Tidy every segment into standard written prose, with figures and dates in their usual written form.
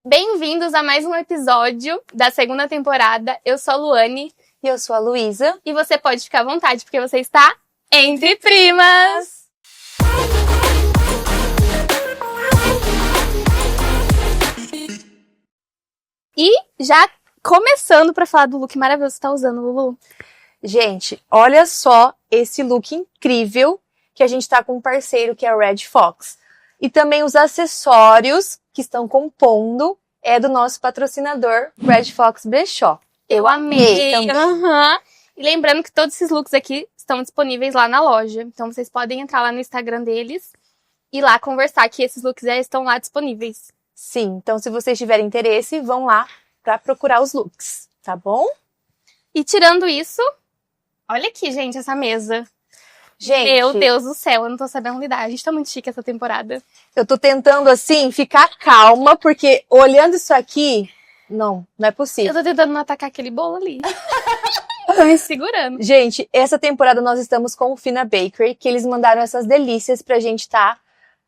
Bem-vindos a mais um episódio da segunda temporada. Eu sou a Luane. E eu sou a Luísa. E você pode ficar à vontade, porque você está entre primas! E já começando pra falar do look maravilhoso que você tá usando, Lulu. Gente, olha só esse look incrível que a gente tá com um parceiro que é o Red Fox. E também os acessórios que estão compondo é do nosso patrocinador Red Fox Brechó. Eu amei também. Uhum. E lembrando que todos esses looks aqui estão disponíveis lá na loja. Então vocês podem entrar lá no Instagram deles e lá conversar que esses looks já estão lá disponíveis. Sim, então se vocês tiverem interesse, vão lá pra procurar os looks, tá bom? E tirando isso, olha aqui, gente, essa mesa. Gente, Meu Deus do céu, eu não tô sabendo lidar. A gente tá muito chique essa temporada. eu tô tentando, assim, ficar calma, porque olhando isso aqui, não é possível. Eu tô tentando não atacar aquele bolo ali. Tô me segurando. Gente, essa temporada nós estamos com o Fina Bakery, que eles mandaram essas delícias pra gente tá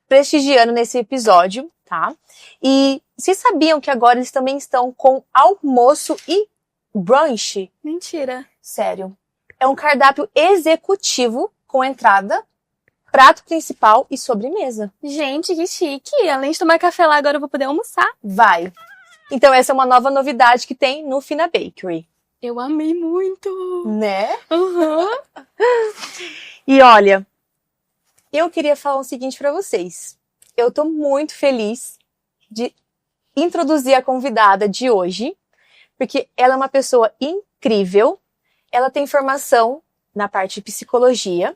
prestigiando nesse episódio, tá? E vocês sabiam que agora eles também estão com almoço e brunch? Mentira. Sério. É um cardápio executivo com entrada, prato principal e sobremesa. Gente, que chique. Além de tomar café lá, agora eu vou poder almoçar. Vai! Então essa é uma nova novidade que tem no Fina Bakery. Eu amei muito. Né? Uhum. E olha, eu queria falar o seguinte pra vocês. Eu tô muito feliz de introduzir a convidada de hoje, porque ela é uma pessoa incrível, ela tem formação na parte de psicologia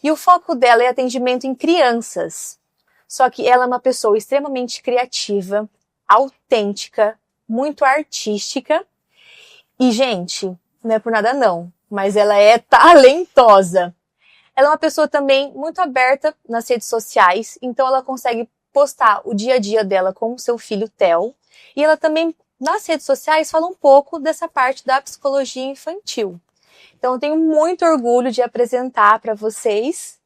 e o foco dela é atendimento em crianças. Só que ela é uma pessoa extremamente criativa, autêntica, muito artística e, gente, não é por nada não, mas ela é talentosa. Ela é uma pessoa também muito aberta nas redes sociais, então ela consegue postar o dia a dia dela com o seu filho Theo. E ela também, nas redes sociais, fala um pouco dessa parte da psicologia infantil. Então eu tenho muito orgulho de apresentar para vocês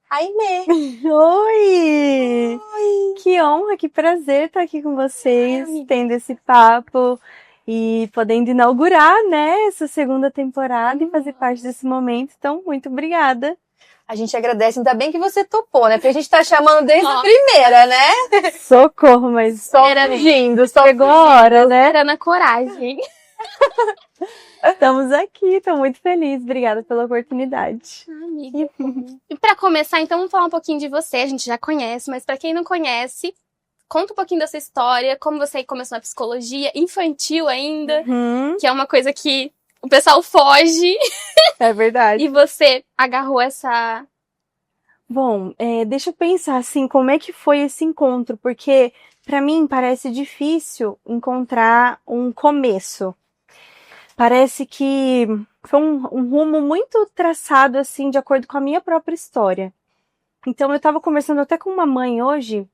a Aimee. Oi! Oi! Que honra, que prazer estar aqui com vocês, Ai, amiga. tendo esse papo e podendo inaugurar, né, essa segunda temporada e fazer parte desse momento. Então, muito obrigada. A gente agradece, ainda bem que você topou, né? Porque a gente tá chamando desde a primeira, né? Socorro, mas Só Era- fugindo, só chegou a hora, né? Era na coragem. Estamos aqui, estou muito feliz. Obrigada pela oportunidade. Amiga. E pra começar, então, vamos falar um pouquinho de você. A gente já conhece, mas pra quem não conhece, conta um pouquinho da sua história, como você começou na psicologia, infantil ainda, que é uma coisa que o pessoal foge, É verdade. e você agarrou essa... Bom, deixa eu pensar assim, como é que foi esse encontro? Porque para mim parece difícil encontrar um começo. Parece que foi um rumo muito traçado assim, de acordo com a minha própria história. Então eu estava conversando até com uma mãe hoje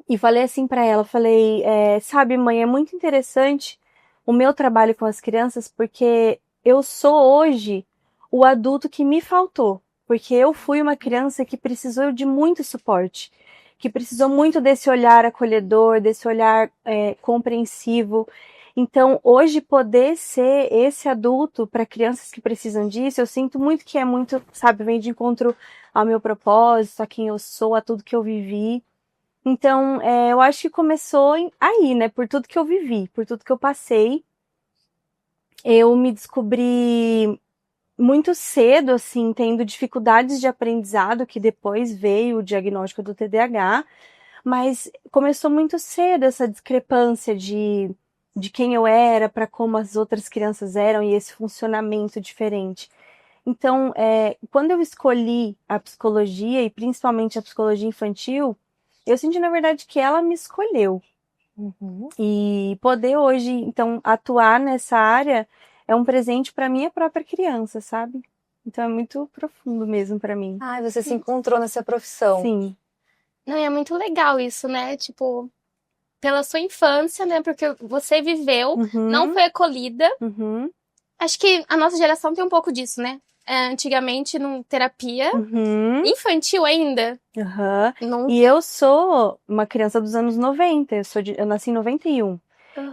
e falei assim para ela, falei, sabe, mãe, é muito interessante o meu trabalho com as crianças porque eu sou hoje o adulto que me faltou. Porque eu fui uma criança que precisou de muito suporte, que precisou muito desse olhar acolhedor, desse olhar compreensivo. Então, hoje, poder ser esse adulto para crianças que precisam disso, eu sinto muito que é muito, sabe, vem de encontro ao meu propósito, a quem eu sou, a tudo que eu vivi. Então, eu acho que começou aí, né, por tudo que eu vivi, por tudo que eu passei. Eu me descobri muito cedo, assim, tendo dificuldades de aprendizado, que depois veio o diagnóstico do TDAH, mas começou muito cedo essa discrepância de quem eu era para como as outras crianças eram e esse funcionamento diferente. Então, quando eu escolhi a psicologia, e principalmente a psicologia infantil, eu senti, na verdade, que ela me escolheu. E poder hoje, então, atuar nessa área é um presente para minha própria criança, sabe? Então é muito profundo mesmo para mim. Ai, você se encontrou nessa profissão. Sim. Não, e é muito legal isso, né? Tipo, pela sua infância, né? Porque você viveu, não foi acolhida. Uhum. Acho que a nossa geração tem um pouco disso, né? Antigamente, num terapia Uhum. infantil ainda. Uhum. Não... E eu sou uma criança dos anos 90, eu nasci em 91.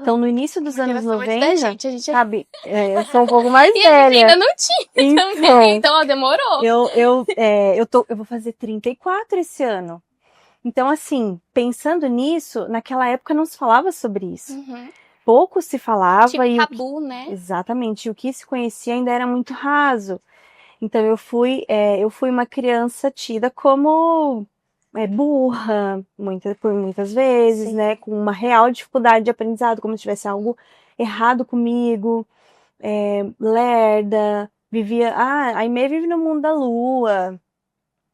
Então, no início dos anos Geração antes 90, da gente, a gente... sabe, eu sou um pouco mais E a gente velha. ainda não tinha também, então ó, demorou. Eu vou fazer 34 esse ano. Então, assim, pensando nisso, naquela época não se falava sobre isso. Pouco se falava. Tinha e tabu, né? Exatamente. E o que se conhecia ainda era muito raso. Então, eu fui uma criança tida como burra, por muitas vezes, Sim. né? Com uma real dificuldade de aprendizado, como se tivesse algo errado comigo. Lerda, vivia... a Aimee vive no mundo da lua.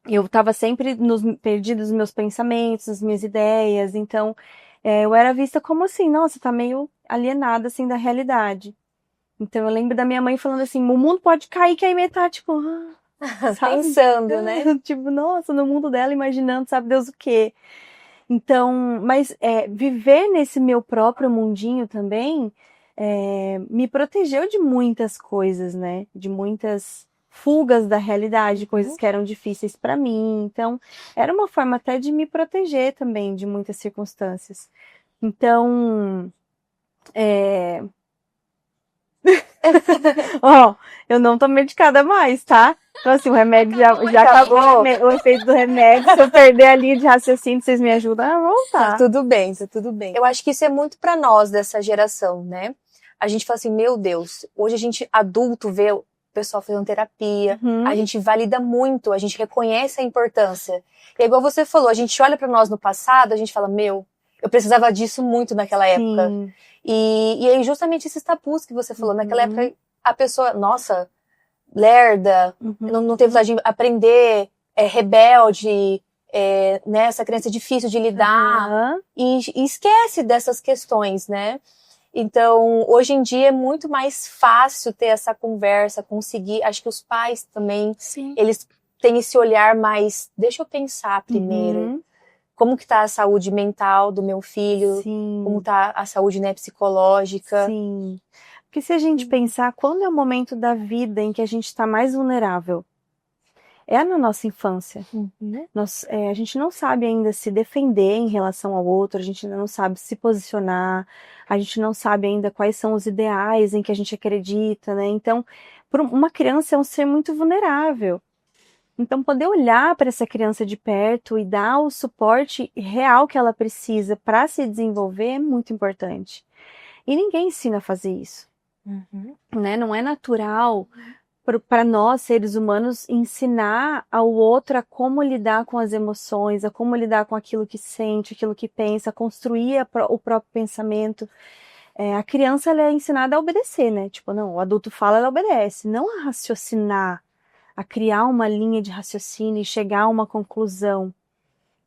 Eu estava sempre perdida nos meus pensamentos, nas minhas ideias. Então, eu era vista como assim, nossa, tá meio alienada, assim, da realidade. Então, eu lembro da minha mãe falando assim, o mundo pode cair, que a Aimee tá, tipo... sabe? Pensando, né? Tipo, nossa, no mundo dela, imaginando, sabe Deus o quê. Então, mas viver nesse meu próprio mundinho também me protegeu de muitas coisas, né? De muitas fugas da realidade, coisas que eram difíceis para mim. Então, era uma forma até de me proteger também de muitas circunstâncias. Então, ó, eu não tô medicada mais, tá? Então, assim, o remédio já acabou o efeito do remédio. Se eu perder a linha de raciocínio, vocês me ajudam a voltar. Tá tudo bem, tá tudo bem. Eu acho que isso é muito pra nós dessa geração, né? A gente fala assim, meu Deus, hoje a gente adulto vê o pessoal fazendo terapia, a gente valida muito, a gente reconhece a importância. E é igual você falou, a gente olha pra nós no passado, a gente fala, meu, eu precisava disso muito naquela época. E aí justamente esses tabus que você falou, naquela época a pessoa, nossa, lerda, não teve vontade de aprender, rebelde, né, essa criança difícil de lidar, e esquece dessas questões, né? Então, hoje em dia é muito mais fácil ter essa conversa, conseguir, acho que os pais também, eles têm esse olhar mais, deixa eu pensar primeiro, como que tá a saúde mental do meu filho, como tá a saúde, né, psicológica. Sim. Porque se a gente pensar, quando é o momento da vida em que a gente está mais vulnerável? É na nossa infância. A gente não sabe ainda se defender em relação ao outro, a gente ainda não sabe se posicionar, a gente não sabe ainda quais são os ideais em que a gente acredita, né? Então, uma criança é um ser muito vulnerável. Então, poder olhar para essa criança de perto e dar o suporte real que ela precisa para se desenvolver é muito importante. E ninguém ensina a fazer isso. Né? Não é natural para nós, seres humanos, ensinar ao outro a como lidar com as emoções, a como lidar com aquilo que sente, aquilo que pensa, a construir o próprio pensamento. A criança ela é ensinada a obedecer, né? Tipo, não, o adulto fala, ela obedece. Não a raciocinar, a criar uma linha de raciocínio e chegar a uma conclusão.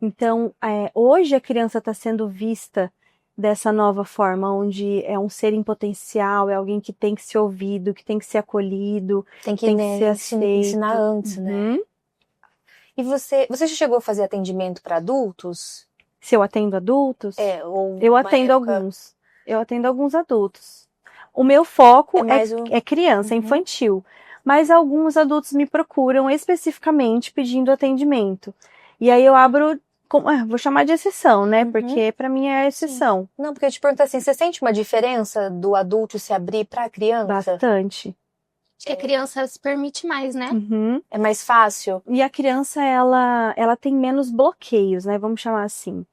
Então, hoje a criança está sendo vista dessa nova forma, onde é um ser em potencial, é alguém que tem que ser ouvido, que tem que ser acolhido, tem que ser aceito. Ensinar antes, né? E você já chegou a fazer atendimento para adultos? Se eu atendo adultos? Eu atendo alguns. Eu atendo alguns adultos. O meu foco é criança, infantil. Mas alguns adultos me procuram especificamente pedindo atendimento. E aí eu abro... vou chamar de exceção, né? Porque pra mim é exceção. Não, porque eu te pergunto assim, você sente uma diferença do adulto se abrir pra criança? Bastante. Acho que a criança se permite mais, né? É mais fácil. E a criança, ela tem menos bloqueios, né? Vamos chamar assim.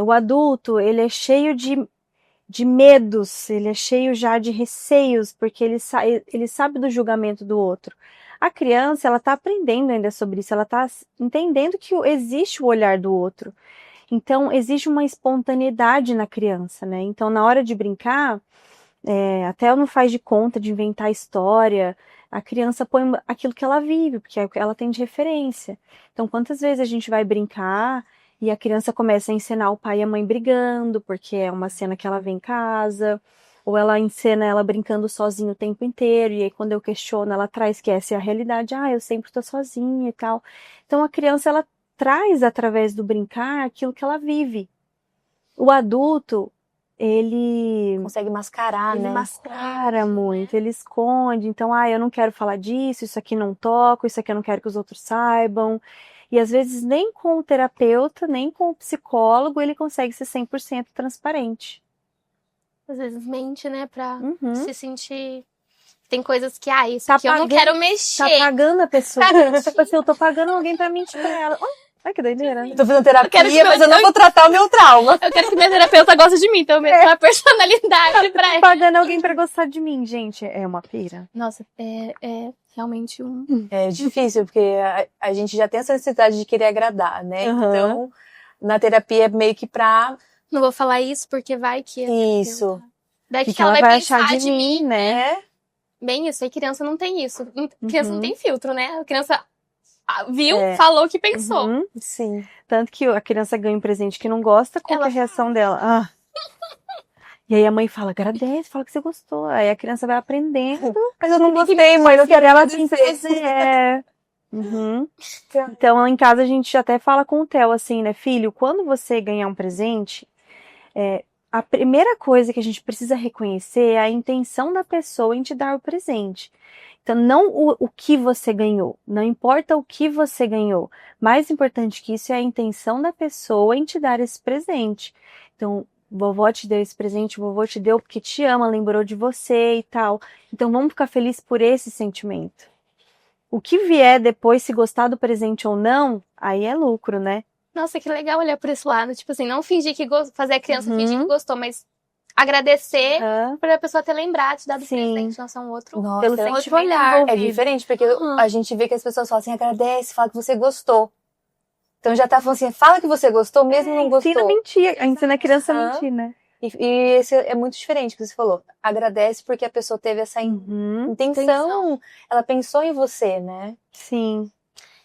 O adulto, ele é cheio de medos, ele é cheio já de receios, porque ele sabe do julgamento do outro. A criança, ela tá aprendendo ainda sobre isso, ela tá entendendo que existe o olhar do outro. Então, existe uma espontaneidade na criança, né? Então, na hora de brincar, até ela não faz de conta de inventar história, a criança põe aquilo que ela vive, porque é o que ela tem de referência. Então, quantas vezes a gente vai brincar e a criança começa a encenar o pai e a mãe brigando, porque é uma cena que ela vê em casa, ou ela encena ela brincando sozinha o tempo inteiro, e aí quando eu questiono, ela traz que essa é a realidade, eu sempre tô sozinha e tal. Então a criança, ela traz através do brincar aquilo que ela vive. O adulto, ele consegue mascarar, né? Ele mascara muito, ele esconde. Então, eu não quero falar disso, isso aqui não toco, isso aqui eu não quero que os outros saibam. E às vezes nem com o terapeuta, nem com o psicólogo, ele consegue ser 100% transparente. às vezes mente, né, pra Uhum. se sentir... Tem coisas que, isso Tá aqui eu não pagando- quero mexer. Tá pagando a pessoa. Pra mentir. Tipo assim, eu tô pagando alguém pra mentir pra ela. Ai, que doideira. Eu tô fazendo quero que terapia, mas eu não vou tratar o meu trauma. Eu quero que minha terapeuta goste de mim, então eu meto uma personalidade pra Tô ela. pagando alguém pra gostar de mim, gente. É uma pira. Nossa, é realmente um... É difícil, porque a gente já tem essa necessidade de querer agradar, né? Uhum. Então, na terapia é meio que pra Não vou falar isso porque vai que... isso. Daí O que ela vai achar pensar de mim, né? É? Bem isso, aí criança não tem isso. Criança não Uhum. tem filtro, né? A criança viu, É. falou o que pensou. Uhum. Sim. Tanto que a criança ganha um presente que não gosta, qual que é a reação dela? Ah. E aí a mãe fala, agradece, fala que você gostou. Aí a criança vai aprendendo. Mas eu não gostei, mãe, não quero Ela tem que agradecer. fazer. É. Uhum. Então, em casa, a gente até fala com o Theo assim, né? Filho, quando você ganhar um presente, a primeira coisa que a gente precisa reconhecer é a intenção da pessoa em te dar o presente. Então, não o que você ganhou. Não importa o que você ganhou. Mais importante que isso é a intenção da pessoa em te dar esse presente. Então, vovó te deu esse presente, vovô te deu porque te ama, lembrou de você e tal. Então, vamos ficar felizes por esse sentimento. O que vier depois, se gostar do presente ou não, aí é lucro, né? Nossa, que legal olhar por esse lado. Tipo assim, não fingir que fazer a criança Uhum. fingir que gostou, mas agradecer Ah, por a pessoa ter lembrado, te dado o Sim. presente. Nossa, é um outro, Nossa, pelo outro sentimento olhar. envolvido. é diferente, porque Uhum. a gente vê que as pessoas falam assim, agradece, fala que você gostou. Então já tá falando assim, fala que você gostou, mesmo não Ensina a gostou. mentir, ensina a criança a Aham. mentir, né? E esse é muito diferente, que você falou. Agradece porque a pessoa teve essa Uhum. intenção, ela pensou em você, né? Sim.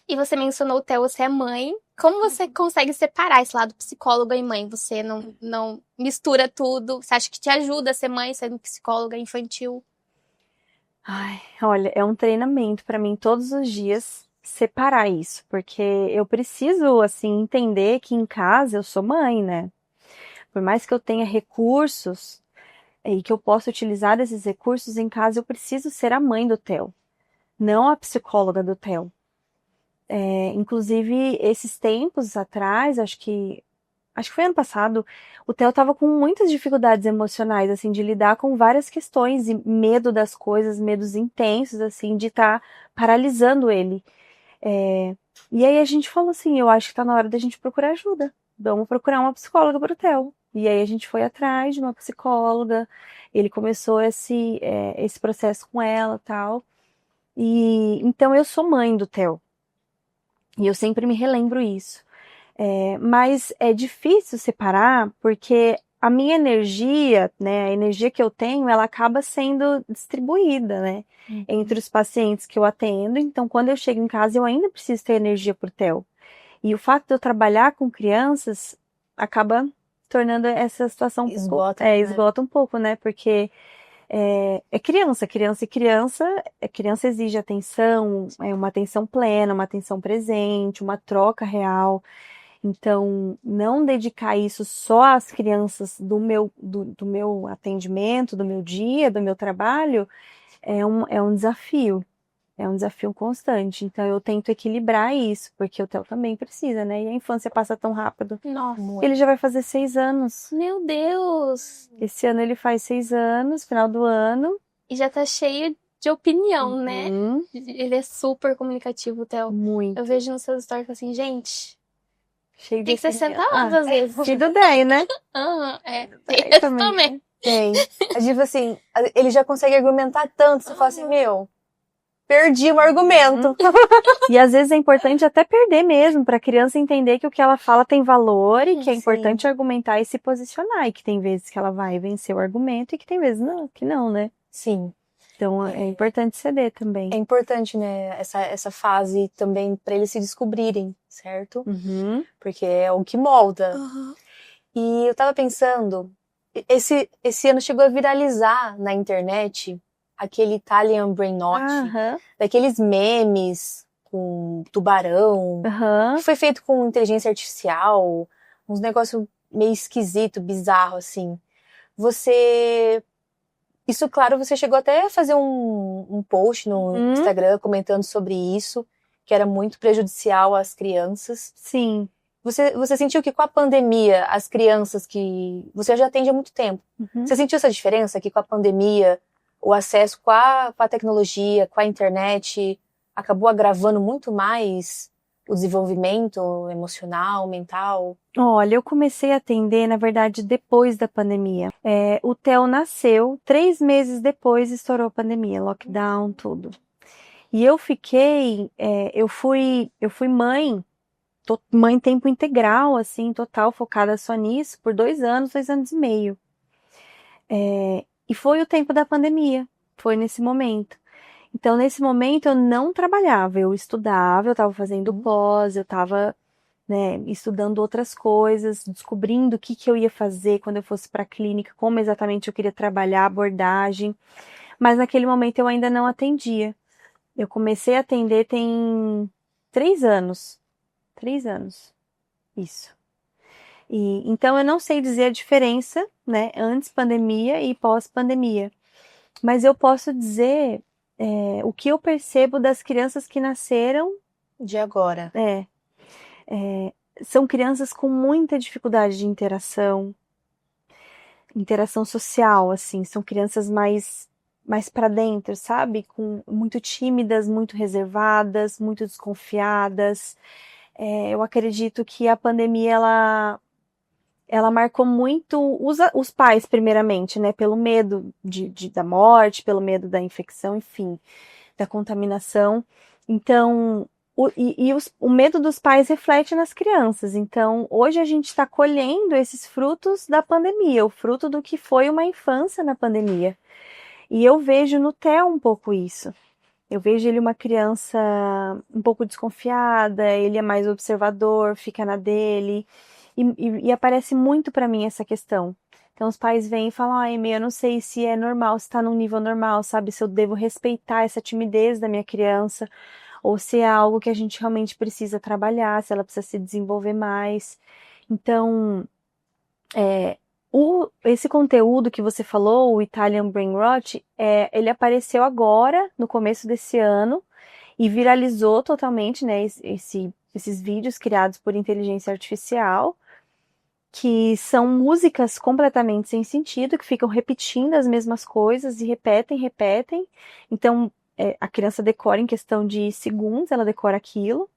E você mencionou o Theo, você é mãe. Como você consegue separar esse lado psicóloga e mãe? Você não mistura tudo? Você acha que te ajuda a ser mãe, sendo psicóloga infantil? Ai, olha, é um treinamento pra mim todos os dias separar isso, porque eu preciso, assim, entender que em casa eu sou mãe, né? Por mais que eu tenha recursos e que eu possa utilizar esses recursos em casa, eu preciso ser a mãe do Theo, não a psicóloga do Theo. Inclusive, esses tempos atrás, acho que foi ano passado, o Theo tava com muitas dificuldades emocionais, assim, de lidar com várias questões e medo das coisas, medos intensos, assim, de estar paralisando ele. E aí a gente falou assim, eu acho que tá na hora da gente procurar ajuda. Vamos procurar uma psicóloga pro Theo. E aí a gente foi atrás de uma psicóloga, ele começou esse processo com ela, tal. E então eu sou mãe do Theo. E eu sempre me relembro isso. Mas é difícil separar porque a minha energia, né, a energia que eu tenho, ela acaba sendo distribuída, né, entre os pacientes que eu atendo. Então, quando eu chego em casa, eu ainda preciso ter energia pro Theo. E o fato de eu trabalhar com crianças acaba tornando essa situação esgota um pouco, né, porque criança exige atenção, uma atenção plena, uma atenção presente, uma troca real. Então, não dedicar isso só às crianças do meu atendimento, do meu dia, do meu trabalho, é um desafio. É um desafio constante. Então, eu tento equilibrar isso, porque o Theo também precisa, né? E a infância passa tão rápido. Nossa. Ele já vai fazer 6 anos. Meu Deus! Esse ano ele faz 6 anos, final do ano. E já tá cheio de opinião, né? Uhum. Ele é super comunicativo, o Theo. Muito. Eu vejo nos seus stories assim, gente, Cheio tem de 60 anos às vezes. Filho do Déio, né? Eu também. Tem. Tipo assim, ele já consegue argumentar tanto, você fala assim, meu, perdi um argumento. E às vezes é importante até perder mesmo, para a criança entender que o que ela fala tem valor e que é importante argumentar e se posicionar. E que tem vezes que ela vai vencer o argumento e que tem vezes que não, né? Sim. Então é importante ceder também. É importante, né, essa fase também para eles se descobrirem, certo? Uhum. Porque é o que molda. Uhum. E eu tava pensando, esse ano chegou a viralizar na internet aquele Italian Brain Not, daqueles memes com tubarão, que foi feito com inteligência artificial, uns negócios meio esquisito, bizarro, assim. Isso, claro, você chegou até a fazer um post no Instagram comentando sobre isso, que era muito prejudicial às crianças. Sim. Você sentiu que com a pandemia, as crianças que você já atende há muito tempo, você sentiu essa diferença que com a pandemia, o acesso com a tecnologia, com a internet, acabou agravando muito mais o desenvolvimento emocional, mental? Olha, eu comecei a atender, na verdade, depois da pandemia. O Theo nasceu, 3 meses depois estourou a pandemia, lockdown, tudo. E eu fiquei, eu fui mãe tempo integral, assim, total, focada só nisso, por 2 anos e meio. E foi o tempo da pandemia, foi nesse momento. Então, nesse momento, eu não trabalhava, eu estudava, eu estava fazendo pós, eu estava, né, estudando outras coisas, descobrindo o que eu ia fazer quando eu fosse para a clínica, como exatamente eu queria trabalhar, abordagem. Mas naquele momento eu ainda não atendia. Eu comecei a atender tem 3 anos. 3 anos. Isso. Então eu não sei dizer a diferença, né, antes pandemia e pós-pandemia. Mas eu posso dizer o que eu percebo das crianças que nasceram de agora. São crianças com muita dificuldade de interação social, assim. São crianças mais para dentro, sabe? Muito tímidas, muito reservadas, muito desconfiadas. Eu acredito que a pandemia, ela marcou muito os pais, primeiramente, né? Pelo medo da morte, pelo medo da infecção, enfim, da contaminação. Então, o medo dos pais reflete nas crianças. Então, hoje a gente está colhendo esses frutos da pandemia, o fruto do que foi uma infância na pandemia. E eu vejo no Theo um pouco isso. Eu vejo ele uma criança um pouco desconfiada, ele é mais observador, fica na dele. E aparece muito para mim essa questão. Então os pais vêm e falam, Amy, eu não sei se é normal, se tá num nível normal, sabe? Se eu devo respeitar essa timidez da minha criança, ou se é algo que a gente realmente precisa trabalhar, se ela precisa se desenvolver mais. Então, esse conteúdo que você falou, o Italian Brain Rot, ele apareceu agora, no começo desse ano, e viralizou totalmente, né, esses vídeos criados por inteligência artificial, que são músicas completamente sem sentido, que ficam repetindo as mesmas coisas e repetem. Então, a criança decora em questão de segundos, ela decora aquilo.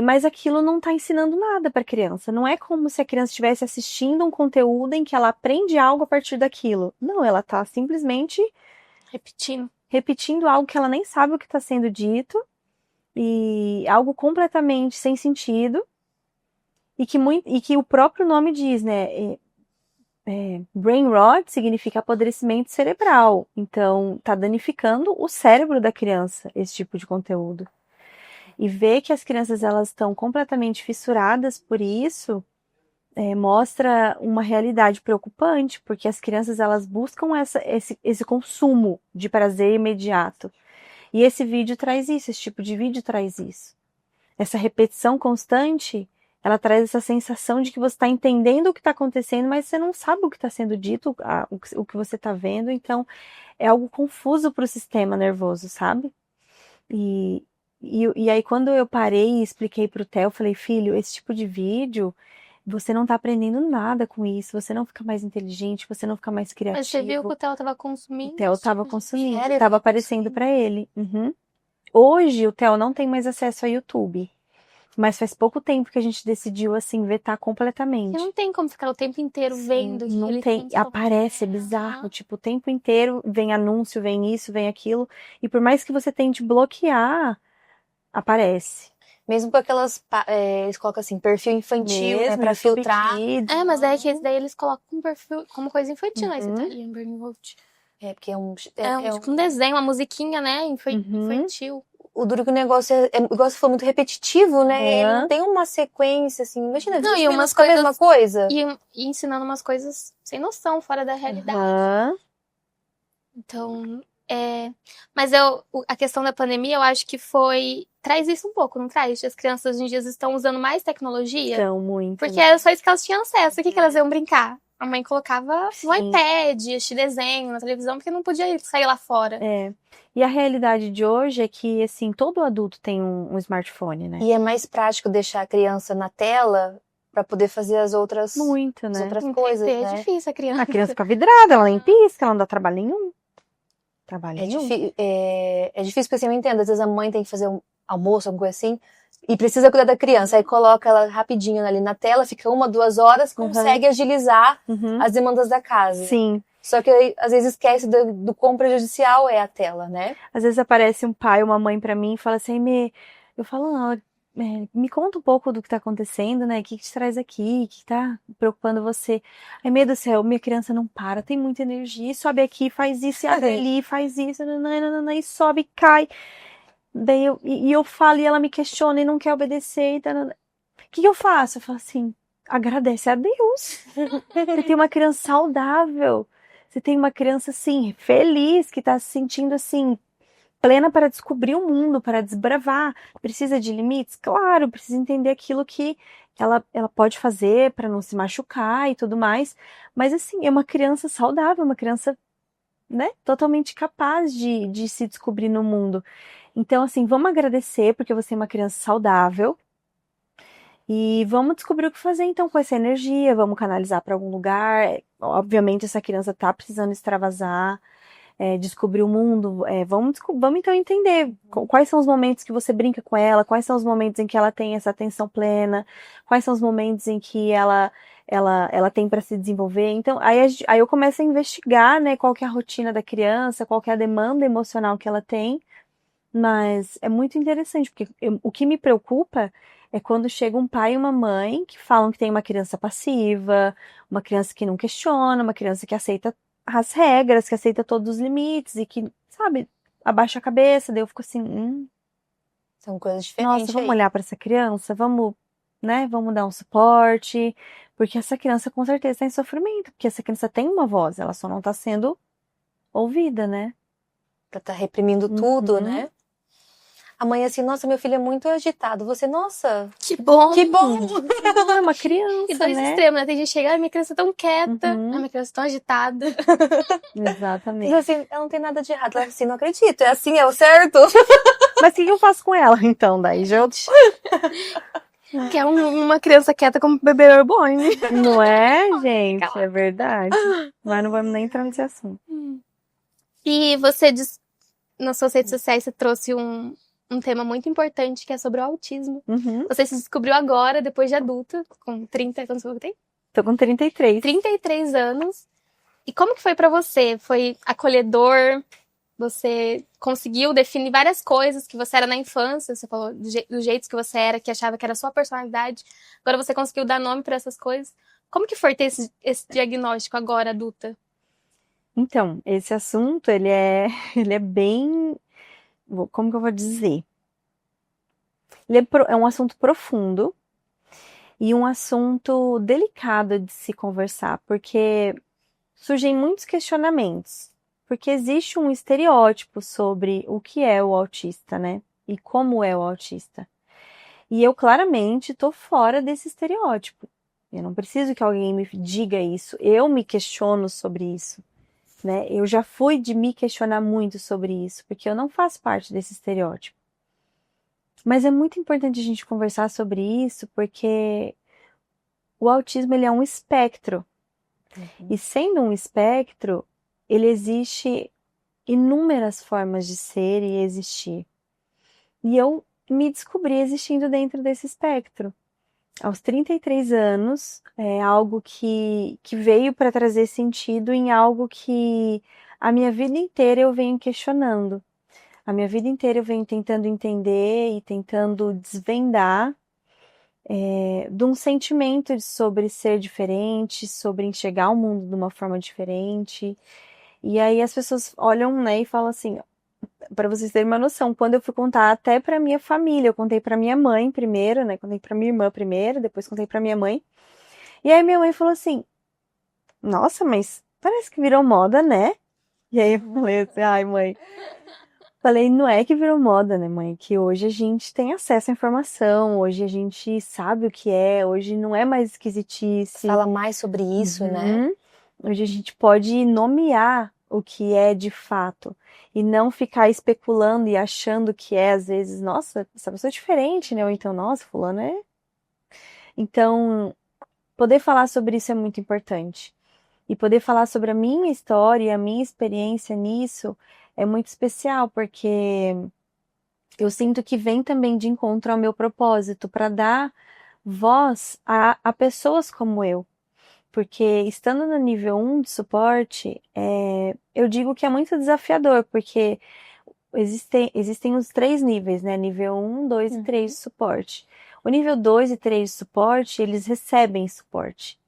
Mas aquilo não está ensinando nada para a criança. Não é como se a criança estivesse assistindo um conteúdo em que ela aprende algo a partir daquilo. Não, ela está simplesmente repetindo algo que ela nem sabe o que está sendo dito, e algo completamente sem sentido, e que o próprio nome diz, né? Brain rot significa apodrecimento cerebral. Então, está danificando o cérebro da criança, esse tipo de conteúdo. E ver que as crianças elas estão completamente fissuradas por isso mostra uma realidade preocupante, porque as crianças elas buscam esse consumo de prazer imediato. E esse vídeo traz isso, esse tipo de vídeo traz isso. Essa repetição constante, ela traz essa sensação de que você está entendendo o que está acontecendo, mas você não sabe o que está sendo dito, o que você está vendo. Então, é algo confuso para o sistema nervoso, sabe? E aí, quando eu parei e expliquei pro Theo, eu falei, filho, esse tipo de vídeo, você não tá aprendendo nada com isso, você não fica mais inteligente, você não fica mais criativo. Mas você viu que o Theo tava consumindo? O Theo tava consumindo, tava aparecendo pra ele. Hoje, o Theo não tem mais acesso a YouTube, mas faz pouco tempo que a gente decidiu, assim, vetar completamente. Você não tem como ficar o tempo inteiro vendo. Não tem, aparece, é bizarro, tipo, o tempo inteiro vem anúncio, vem isso, vem aquilo, e por mais que você tente bloquear, aparece. Mesmo com aquelas, eles colocam assim, perfil infantil, né, pra filtrar. Mas daí eles colocam um perfil como coisa infantil, né, esse Italian Brain Rot. Porque tipo um desenho, uma musiquinha, né, infantil. O duro que o negócio igual você falou, muito repetitivo, né? Ele não tem uma sequência, assim, imagina, 20 minutos com a mesma coisa. E ensinando umas coisas sem noção, fora da realidade. Então, mas a questão da pandemia, eu acho que traz isso um pouco, não traz? As crianças hoje em dia estão usando mais tecnologia. Então, muito. Porque era só isso que elas tinham acesso. O que elas iam brincar? A mãe colocava Sim. no iPad, assistir desenho na televisão, porque não podia sair lá fora. E a realidade de hoje é que, assim, todo adulto tem um smartphone, né? E é mais prático deixar a criança na tela para poder fazer as outras, Muito, né? as outras coisas, É né? difícil a criança. A criança fica vidrada, ela nem pisca, ela não dá trabalho nenhum. Trabalho nenhum. É difícil porque assim, eu entendo, às vezes a mãe tem que fazer um almoço, alguma coisa assim, e precisa cuidar da criança, aí coloca ela rapidinho ali na tela, fica 1, 2 horas, consegue agilizar as demandas da casa. Sim. Só que aí, às vezes esquece do quão prejudicial é a tela, né? Às vezes aparece um pai ou uma mãe pra mim e fala assim, eu falo, não, me conta um pouco do que tá acontecendo, né? O que te traz aqui? O que tá preocupando você? Ai, meu Deus do céu, minha criança não para, tem muita energia, e sobe aqui, faz isso, e abre ali, faz isso, nananana, e sobe, e cai. Daí eu falo e ela me questiona e não quer obedecer. E o que eu faço? Eu falo assim, agradece a Deus. Você tem uma criança saudável. Você tem uma criança, assim, feliz, que tá se sentindo, assim, plena para descobrir o mundo, para desbravar. Precisa de limites? Claro, precisa entender aquilo que ela pode fazer para não se machucar e tudo mais. Mas, assim, é uma criança saudável, uma criança, né, totalmente capaz de se descobrir no mundo. Então, assim, vamos agradecer porque você é uma criança saudável e vamos descobrir o que fazer então com essa energia, vamos canalizar para algum lugar. Obviamente, essa criança tá precisando extravasar, descobrir o mundo. Vamos então entender quais são os momentos que você brinca com ela, quais são os momentos em que ela tem essa atenção plena, quais são os momentos em que ela tem para se desenvolver. Então, aí eu começo a investigar, né, qual que é a rotina da criança, qual que é a demanda emocional que ela tem. Mas é muito interessante, porque o que me preocupa é quando chega um pai e uma mãe que falam que tem uma criança passiva, uma criança que não questiona, uma criança que aceita as regras, que aceita todos os limites e que, sabe, abaixa a cabeça. Daí eu fico assim, São coisas diferentes. nossa, vamos olhar para essa criança, vamos, né, vamos dar um suporte, porque essa criança com certeza está em sofrimento, porque essa criança tem uma voz, ela só não está sendo ouvida, né? Pra tá reprimindo tudo, né? A mãe assim, nossa, meu filho é muito agitado. Você, nossa, que bom! Que bom! É uma criança, E dois né? extremos, né? Tem gente que chega, ai, minha criança é tão quieta, ai, minha criança é tão agitada. Exatamente. E assim, ela não tem nada de errado. Ela assim, não acredito, é assim, é o certo. Mas o que eu faço com ela, então? Daí já Que é uma criança quieta como bebê reborn. Não é, gente? É verdade. Mas não vamos nem entrar nesse assunto. E você, nas suas redes sociais, você trouxe um tema muito importante, que é sobre o autismo. Você se descobriu agora, depois de adulta, com 30, quantos anos você tem? Tô com 33. 33 anos. E como que foi pra você? Foi acolhedor? Você conseguiu definir várias coisas que você era na infância, você falou do jeito que você era, que achava que era a sua personalidade. Agora você conseguiu dar nome pra essas coisas. Como que foi ter esse diagnóstico agora, adulta? Então, esse assunto, ele é bem... Como que eu vou dizer? Ele é um assunto profundo e um assunto delicado de se conversar, porque surgem muitos questionamentos. Porque existe um estereótipo sobre o que é o autista, né? E como é o autista. E eu claramente tô fora desse estereótipo. Eu não preciso que alguém me diga isso. Eu me questiono sobre isso, né? Eu já fui de me questionar muito sobre isso, porque eu não faço parte desse estereótipo. Mas é muito importante a gente conversar sobre isso, porque o autismo, ele é um espectro. E sendo um espectro, ele existe inúmeras formas de ser e existir. E eu me descobri existindo dentro desse espectro. Aos 33 anos, é algo que veio para trazer sentido em algo que a minha vida inteira eu venho questionando. A minha vida inteira eu venho tentando entender e tentando desvendar de um sentimento sobre ser diferente, sobre enxergar o mundo de uma forma diferente. E aí as pessoas olham, né, e falam assim, para vocês terem uma noção, quando eu fui contar até para minha família, eu contei para minha mãe primeiro, né, contei para minha irmã primeiro, depois contei para minha mãe. E aí minha mãe falou assim: "Nossa, mas parece que virou moda, né?" E aí eu falei assim: "Ai, mãe, Falei, não é que virou moda, né, mãe? Que hoje a gente tem acesso à informação, hoje a gente sabe o que é, hoje não é mais esquisitice. Fala mais sobre isso, né? Hoje a gente pode nomear o que é de fato e não ficar especulando e achando que é, às vezes, nossa, essa pessoa é diferente, né? Ou então, nossa, fulano é. Então, poder falar sobre isso é muito importante. E poder falar sobre a minha história e a minha experiência nisso é muito especial, porque eu sinto que vem também de encontro ao meu propósito, para dar voz a pessoas como eu. Porque estando no nível 1 de suporte, eu digo que é muito desafiador, porque existem os 3 níveis, né? Nível 1, 2 e 3 de suporte. O nível 2 e 3 de suporte, eles recebem suporte.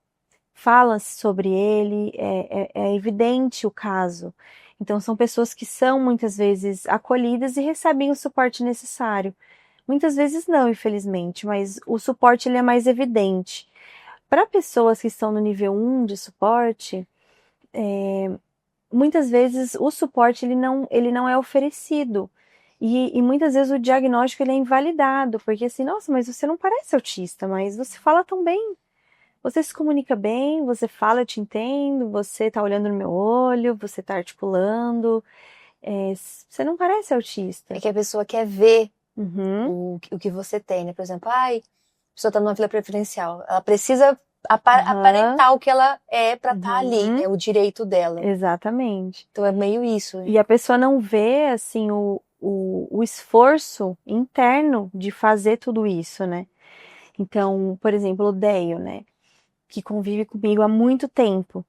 Fala-se sobre ele, é evidente o caso. Então, são pessoas que são muitas vezes acolhidas e recebem o suporte necessário. Muitas vezes não, infelizmente, mas o suporte ele é mais evidente. Para pessoas que estão no nível 1 de suporte, muitas vezes o suporte ele não é oferecido. E muitas vezes o diagnóstico ele é invalidado, porque assim, nossa, mas você não parece autista, mas você fala tão bem. Você se comunica bem, você fala, eu te entendo, você tá olhando no meu olho, você tá articulando. Você não parece autista. É que a pessoa quer ver Uhum. o que você tem, né? Por exemplo, a pessoa tá numa fila preferencial. Ela precisa aparentar o que ela é pra estar ali. É o direito dela. Exatamente. Então é meio isso. Né? E a pessoa não vê, assim, o esforço interno de fazer tudo isso, né? Então, por exemplo, o Deio, né? Que convive comigo há muito tempo.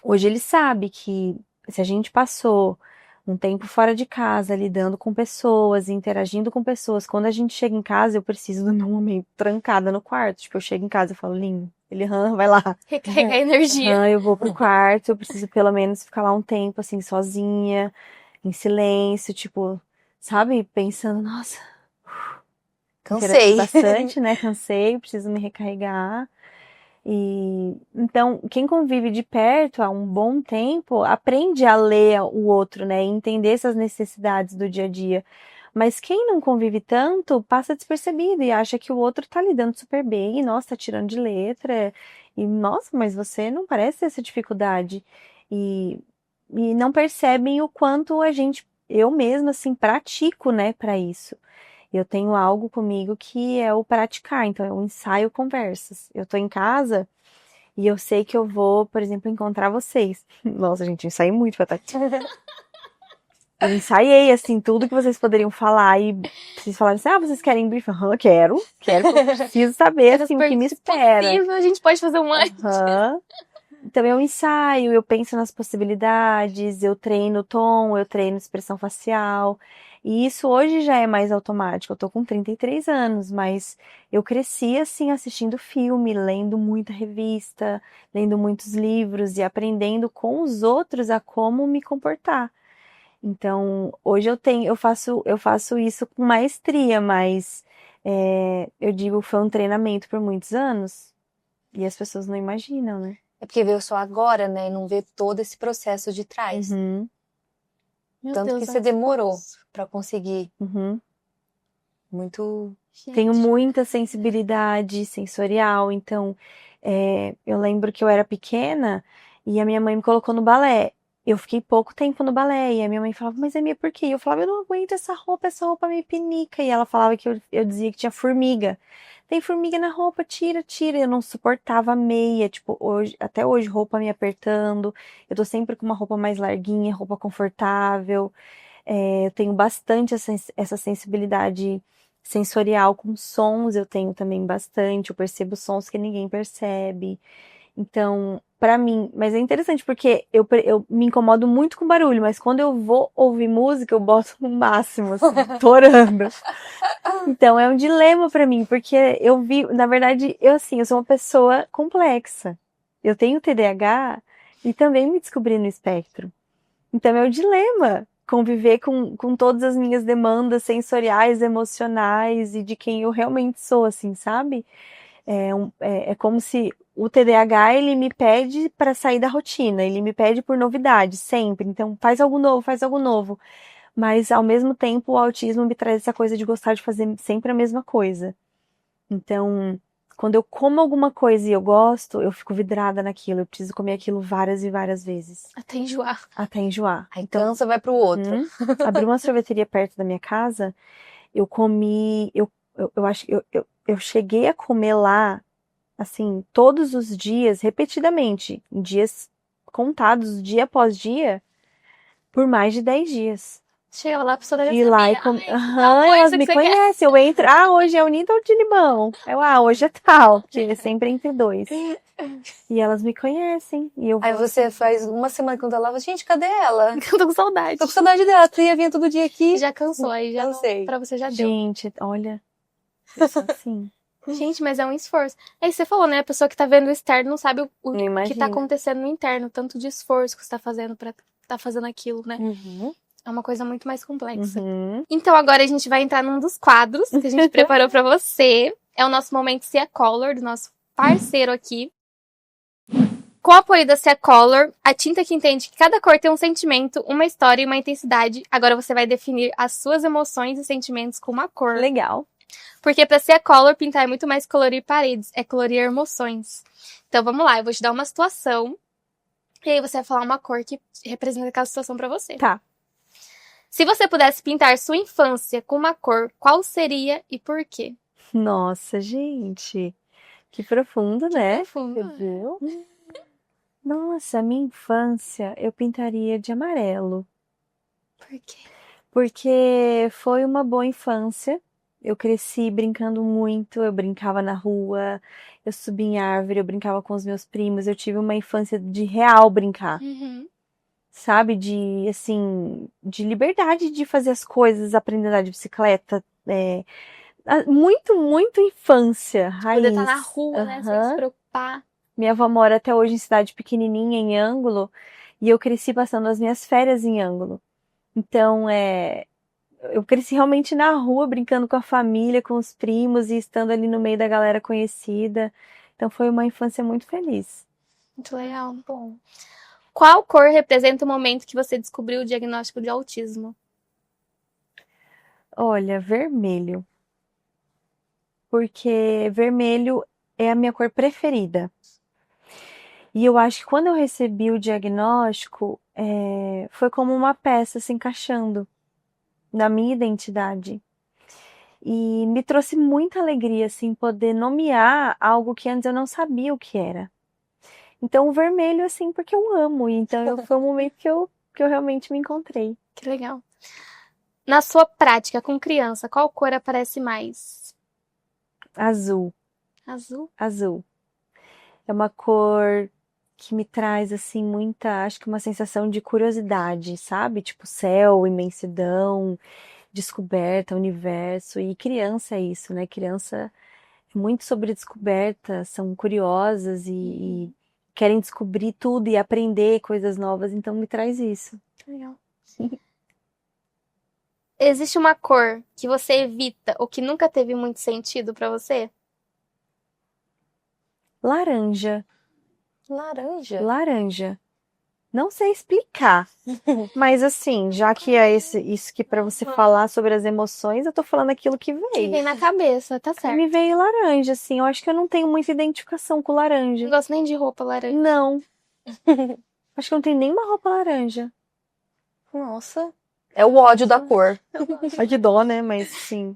Hoje ele sabe que se a gente passou um tempo fora de casa, lidando com pessoas, interagindo com pessoas, quando a gente chega em casa, eu preciso do meu momento trancada no quarto. Tipo, eu chego em casa e falo, lindo, ele, vai lá. Recarregar energia. Eu vou pro quarto, eu preciso pelo menos ficar lá um tempo, assim, sozinha, em silêncio, tipo, sabe? Pensando, nossa, Cansei. bastante, né? Cansei, preciso me recarregar. E então, quem convive de perto há um bom tempo aprende a ler o outro, né? E entender essas necessidades do dia a dia. Mas quem não convive tanto passa despercebido e acha que o outro tá lidando super bem, e nossa, tá tirando de letra. E nossa, mas você não parece ter essa dificuldade. E não percebem o quanto eu mesma, assim, pratico, né, para isso. Eu tenho algo comigo que é o praticar, então eu ensaio conversas. Eu tô em casa e eu sei que eu vou, por exemplo, encontrar vocês. Nossa, gente, eu ensaiei muito pra estar aqui. Eu ensaiei, assim, tudo que vocês poderiam falar e vocês falaram assim, vocês querem brief? Quero, porque eu preciso saber, assim, o que me espera. Possível, a gente pode fazer um antes. Então eu ensaio, eu penso nas possibilidades, eu treino tom, eu treino expressão facial. E isso hoje já é mais automático. Eu tô com 33 anos, mas eu cresci assim assistindo filme, lendo muita revista, lendo muitos livros e aprendendo com os outros a como me comportar. Então, hoje eu faço isso com maestria, mas eu digo que foi um treinamento por muitos anos. E as pessoas não imaginam, né? É porque veio só agora, né? E não vê todo esse processo de trás. Tanto que você demorou pra conseguir. Muito. Gente. Tenho muita sensibilidade sensorial, então eu lembro que eu era pequena e a minha mãe me colocou no balé. Eu fiquei pouco tempo no balé e a minha mãe falava, mas Emia, por quê? Eu falava, eu não aguento essa roupa me pinica. E ela falava que eu dizia que tinha formiga. Tem formiga na roupa, tira. Eu não suportava meia, tipo, até hoje, roupa me apertando. Eu tô sempre com uma roupa mais larguinha, roupa confortável. Eu tenho bastante essa sensibilidade sensorial com sons, eu tenho também bastante. Eu percebo sons que ninguém percebe. Então, pra mim, mas é interessante porque eu me incomodo muito com barulho, mas quando eu vou ouvir música, eu boto no máximo, assim, torando. Então, é um dilema pra mim, porque na verdade, eu sou uma pessoa complexa. Eu tenho TDAH e também me descobri no espectro. Então, é um dilema conviver com todas as minhas demandas sensoriais, emocionais e de quem eu realmente sou, assim, sabe? É como se o TDAH, ele me pede para sair da rotina, ele me pede por novidade, sempre. Então, faz algo novo. Mas, ao mesmo tempo, o autismo me traz essa coisa de gostar de fazer sempre a mesma coisa. Então, quando eu como alguma coisa e eu gosto, eu fico vidrada naquilo. Eu preciso comer aquilo várias e várias vezes. Até enjoar. Até enjoar. Aí cansa, vai pro outro. Abri uma sorveteria perto da minha casa, eu comi... Eu acho que eu cheguei a comer lá, assim, todos os dias, repetidamente, em dias contados, dia após dia, por mais de 10 dias. Chega lá, a pessoa deve Ir lá e comer. Elas me conhecem. Eu entro. Hoje é o nível de limão. Hoje é tal. Porque é sempre entre 2. E elas me conhecem. E eu Aí você faz uma semana que não tá lá, gente, cadê ela? Eu tô com saudade. Tô com saudade dela. Tu ia vir todo dia aqui. Já cansou, aí já Cansei. Pra você já deu. Gente, olha. Eu sou assim. Gente, mas é um esforço. Aí você falou, né? A pessoa que tá vendo o externo não sabe o que tá Imagina. acontecendo no interno. Tanto de esforço que você tá fazendo pra tá fazendo aquilo, né? Uhum. É uma coisa muito mais complexa. Uhum. Então agora a gente vai entrar num dos quadros que a gente preparou pra você. É o nosso momento Cia Color, do nosso parceiro aqui. Com o apoio da Cia Color, a tinta que entende que cada cor tem um sentimento, uma história e uma intensidade. Agora você vai definir as suas emoções e sentimentos com uma cor. Legal. Porque pra Cia Color, pintar é muito mais que colorir paredes, é colorir emoções. Então vamos lá, eu vou te dar uma situação. E aí você vai falar uma cor que representa aquela situação pra você. Tá. Se você pudesse pintar sua infância com uma cor, qual seria e por quê? Nossa, gente. Que profundo, né? Profundo. Você viu? Nossa, minha infância eu pintaria de amarelo. Por quê? Porque foi uma boa infância. Eu cresci brincando muito, eu brincava na rua, eu subia em árvore, eu brincava com os meus primos. Eu tive uma infância de real brincar, sabe? De, assim, de liberdade de fazer as coisas, aprender a andar de bicicleta. Muito infância, raiz. Poder estar na rua, né? Sem se preocupar. Minha avó mora até hoje em cidade pequenininha, em Ângulo, e eu cresci passando as minhas férias em Ângulo. Então, eu cresci realmente na rua, brincando com a família, com os primos e estando ali no meio da galera conhecida. Então, foi uma infância muito feliz. Muito legal. Bom. Qual cor representa o momento que você descobriu o diagnóstico de autismo? Olha, vermelho. Porque vermelho é a minha cor preferida. E eu acho que quando eu recebi o diagnóstico, foi como uma peça se encaixando na minha identidade. E me trouxe muita alegria, assim, poder nomear algo que antes eu não sabia o que era. Então, o vermelho, assim, porque eu amo. Então, foi um momento que eu realmente me encontrei. Que legal. Na sua prática com criança, qual cor aparece mais? Azul. Azul? Azul. É uma cor que me traz, assim, acho que uma sensação de curiosidade, sabe? Tipo, céu, imensidão, descoberta, universo. E criança é isso, né? Criança é muito sobre descoberta, são curiosas e querem descobrir tudo e aprender coisas novas, então me traz isso. Legal. Existe uma cor que você evita ou que nunca teve muito sentido pra você? Laranja. Não sei explicar, mas assim, já que é isso que pra você falar sobre as emoções, eu tô falando aquilo que Que veio. vem na cabeça, tá certo. Me veio laranja, assim, eu acho que eu não tenho muita identificação com laranja. Não gosto nem de roupa laranja. Não. Acho que eu não tenho nenhuma roupa laranja. Nossa. É o ódio da cor. Ai, que dó, né? Mas sim.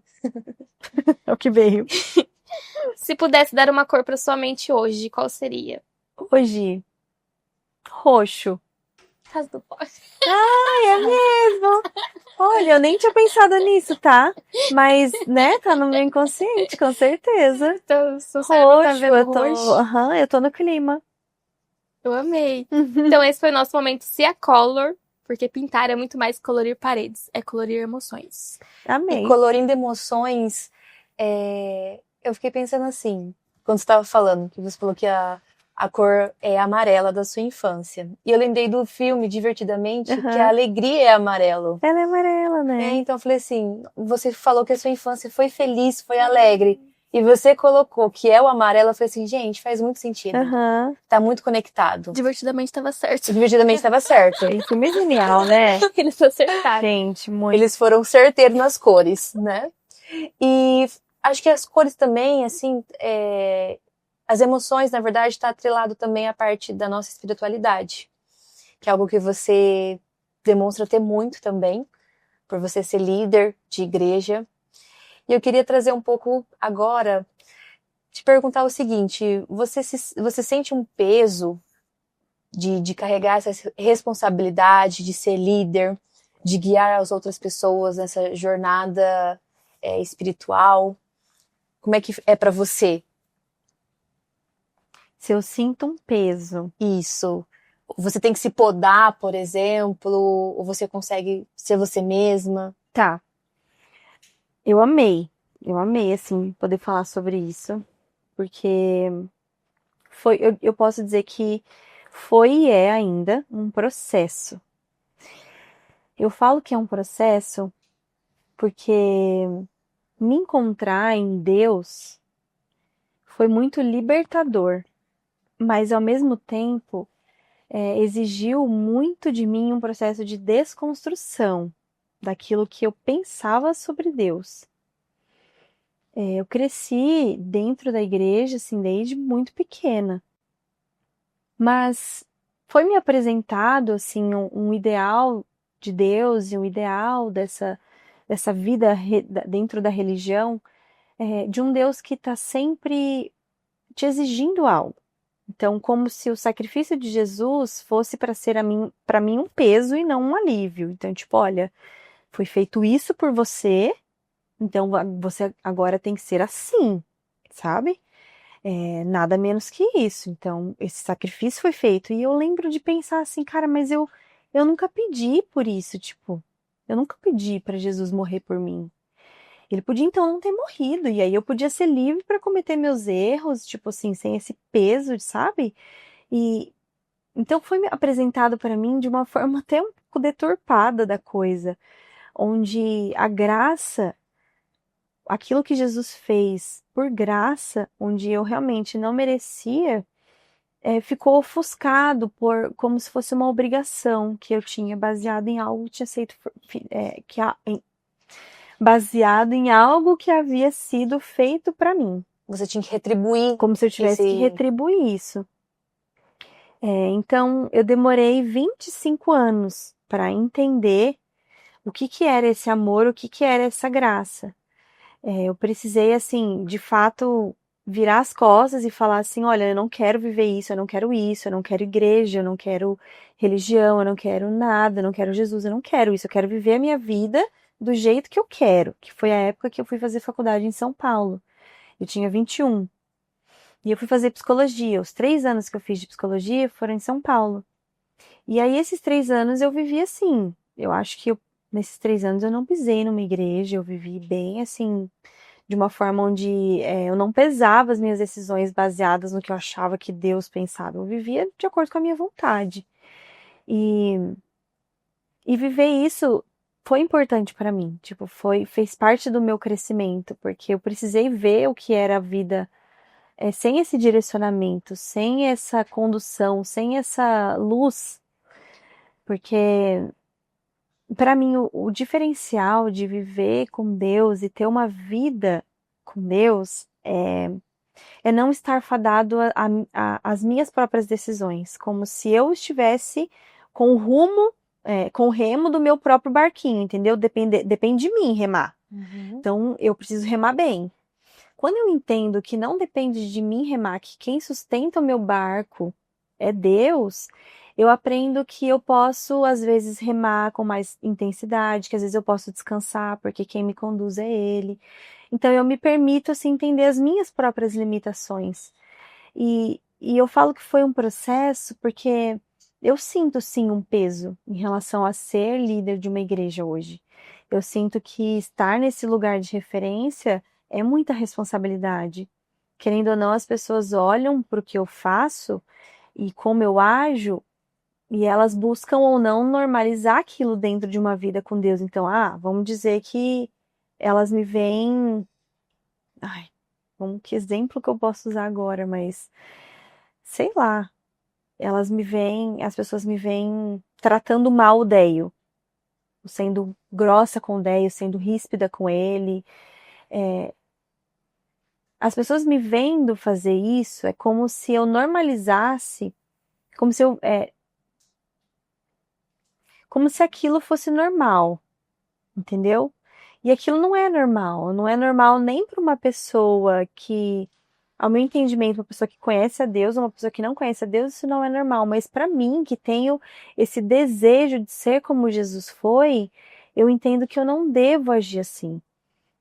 É o que veio. Se pudesse dar uma cor pra sua mente hoje, qual seria? Hoje, roxo. Casa do Poste. Ai, é mesmo? Olha, eu nem tinha pensado nisso, tá? Mas, né, tá no meu inconsciente, com certeza. Então, seu cérebro tá vendo Roxo, eu tô no clima. Eu amei. Então, esse foi o nosso momento Cia Color, porque pintar é muito mais que colorir paredes, é colorir emoções. Amei. E colorindo emoções, eu fiquei pensando assim, quando você estava falando, que você falou que a cor é amarela da sua infância. E eu lembrei do filme, Divertidamente, que a alegria é amarelo. Ela é amarela, né? Então eu falei assim, você falou que a sua infância foi feliz, foi alegre. E você colocou que é o amarelo, eu falei assim, gente, faz muito sentido. Tá muito conectado. Divertidamente tava certo. Divertidamente estava certo. Esse filme é genial, né? Eles acertaram. Gente, muito. Eles foram certeiros nas cores, né? E acho que as cores também, assim, as emoções, na verdade, tá atrelado também à parte da nossa espiritualidade. Que é algo que você demonstra ter muito também, por você ser líder de igreja. E eu queria trazer um pouco agora, te perguntar o seguinte, você sente um peso de carregar essa responsabilidade, de ser líder, de guiar as outras pessoas nessa jornada espiritual? Como é que é pra você? Se eu sinto um peso. Isso. Você tem que se podar, por exemplo, ou você consegue ser você mesma? Tá. Eu amei, assim, poder falar sobre isso, porque eu posso dizer que foi e é ainda um processo. Eu falo que é um processo porque me encontrar em Deus foi muito libertador, mas ao mesmo tempo exigiu muito de mim um processo de desconstrução daquilo que eu pensava sobre Deus. Eu cresci dentro da igreja, assim, desde muito pequena. Mas foi me apresentado, assim, um ideal de Deus e um ideal dessa vida dentro da religião, de um Deus que está sempre te exigindo algo. Então, como se o sacrifício de Jesus fosse para mim um peso e não um alívio. Então, tipo, olha, foi feito isso por você, então você agora tem que ser assim, sabe? Nada menos que isso. Então, esse sacrifício foi feito. E eu lembro de pensar assim, cara, mas eu nunca pedi por isso, tipo, eu nunca pedi para Jesus morrer por mim. Ele podia então não ter morrido, e aí eu podia ser livre para cometer meus erros, tipo assim, sem esse peso, sabe? E então foi apresentado para mim de uma forma até um pouco deturpada da coisa, onde a graça, aquilo que Jesus fez por graça, onde eu realmente não merecia, ficou ofuscado como se fosse uma obrigação que eu tinha baseado em algo que tinha sido baseado em algo que havia sido feito para mim. Você tinha que retribuir. Como se eu tivesse que retribuir isso. Então, eu demorei 25 anos para entender o que era esse amor, o que era essa graça. Eu precisei, assim, de fato, virar as costas e falar assim, olha, eu não quero viver isso, eu não quero isso, eu não quero igreja, eu não quero religião, eu não quero nada, eu não quero Jesus, eu não quero isso, eu quero viver a minha vida do jeito que eu quero, que foi a época que eu fui fazer faculdade em São Paulo. Eu tinha 21. E eu fui fazer psicologia. Os 3 anos que eu fiz de psicologia foram em São Paulo. E aí, esses 3 anos eu vivi assim. Eu acho que nesses 3 anos eu não pisei numa igreja, eu vivi bem assim, de uma forma onde eu não pesava as minhas decisões baseadas no que eu achava que Deus pensava. Eu vivia de acordo com a minha vontade. E viver isso foi importante para mim. Tipo, fez parte do meu crescimento, porque eu precisei ver o que era a vida sem esse direcionamento, sem essa condução, sem essa luz. Porque para mim o diferencial de viver com Deus e ter uma vida com Deus é não estar fadado às minhas próprias decisões, como se eu estivesse com o rumo, com o remo do meu próprio barquinho, entendeu? Depende de mim remar. Então eu preciso remar bem. Quando eu entendo que não depende de mim remar, que quem sustenta o meu barco é Deus, eu aprendo que eu posso, às vezes, remar com mais intensidade, que às vezes eu posso descansar, porque quem me conduz é Ele. Então, eu me permito, assim, entender as minhas próprias limitações. E eu falo que foi um processo porque eu sinto, sim, um peso em relação a ser líder de uma igreja hoje. Eu sinto que estar nesse lugar de referência é muita responsabilidade. Querendo ou não, as pessoas olham para o que eu faço e como eu ajo, e elas buscam ou não normalizar aquilo dentro de uma vida com Deus. Então, vamos dizer que elas me veem, que exemplo que eu posso usar agora, mas sei lá, as pessoas me veem tratando mal o Deio, sendo grossa com o Deio, sendo ríspida com ele. As pessoas me vendo fazer isso é como se eu normalizasse, como se aquilo fosse normal, entendeu? E aquilo não é normal nem para uma pessoa que, ao meu entendimento, uma pessoa que conhece a Deus, uma pessoa que não conhece a Deus, isso não é normal. Mas para mim, que tenho esse desejo de ser como Jesus foi, eu entendo que eu não devo agir assim.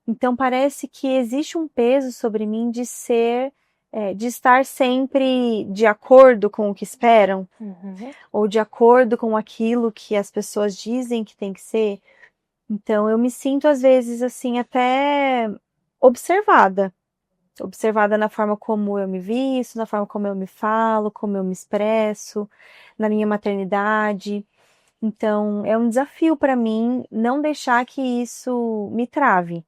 Então parece que existe um peso sobre mim de estar sempre de acordo com o que esperam, ou de acordo com aquilo que as pessoas dizem que tem que ser. Então eu me sinto às vezes assim até observada na forma como eu me visto, na forma como eu me falo, como eu me expresso, na minha maternidade. Então é um desafio para mim não deixar que isso me trave.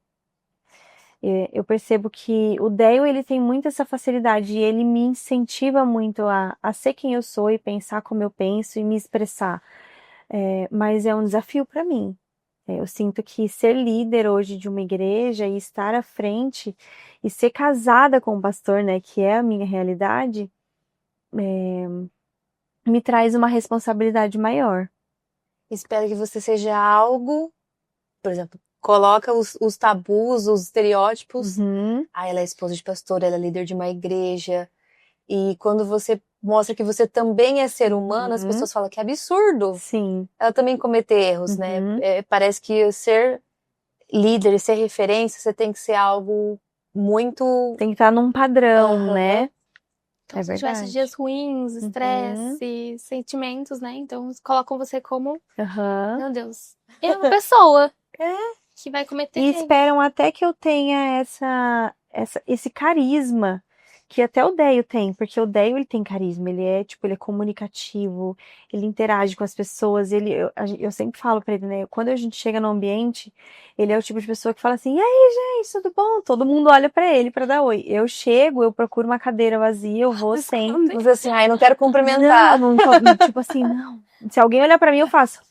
Eu percebo que o Dale, ele tem muito essa facilidade e ele me incentiva muito a ser quem eu sou e pensar como eu penso e me expressar. Mas é um desafio para mim. Eu sinto que ser líder hoje de uma igreja e estar à frente e ser casada com um pastor, né, que é a minha realidade, me traz uma responsabilidade maior. Espero que você seja algo, por exemplo, coloca os tabus, os estereótipos. Ela é esposa de pastor, ela é líder de uma igreja. E quando você mostra que você também é ser humano, as pessoas falam que é absurdo. Sim. Ela também cometer erros, né? Parece que ser líder, ser referência, você tem que ser algo muito... Tem que estar num padrão, né? Então, se tivesse dias ruins, estresse, sentimentos, né? Então, colocam você como, meu Deus, é uma pessoa que vai cometer E esperam até que eu tenha esse carisma que até o Deio tem, porque o Deio, ele tem carisma, ele é comunicativo, ele interage com as pessoas, eu sempre falo pra ele, né, quando a gente chega no ambiente, ele é o tipo de pessoa que fala assim, e aí, gente, tudo bom? Todo mundo olha pra ele pra dar oi. Eu chego, eu procuro uma cadeira vazia, eu vou sempre. Você assim, ai, não quero cumprimentar. Não, tipo assim, não. Se alguém olhar pra mim, eu faço.